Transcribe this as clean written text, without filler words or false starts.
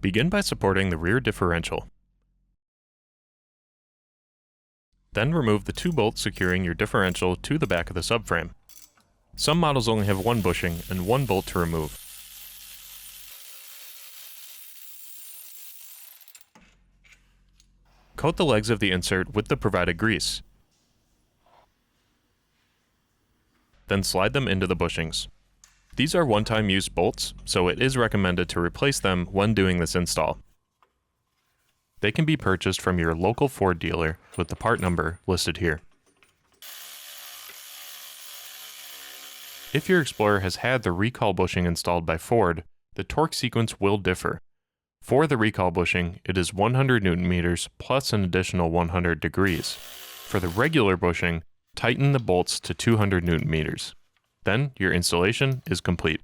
Begin by supporting the rear differential. Then remove the 2 bolts securing your differential to the back of the subframe. Some models only have 1 bushing and 1 bolt to remove. Coat the legs of the insert with the provided grease. Then slide them into the bushings. These are one-time use bolts, so it is recommended to replace them when doing this install. They can be purchased from your local Ford dealer with the part number listed here. If your Explorer has had the recall bushing installed by Ford, the torque sequence will differ. For the recall bushing, it is 100 Nm plus an additional 100 degrees. For the regular bushing, tighten the bolts to 200 Nm. Then your installation is complete.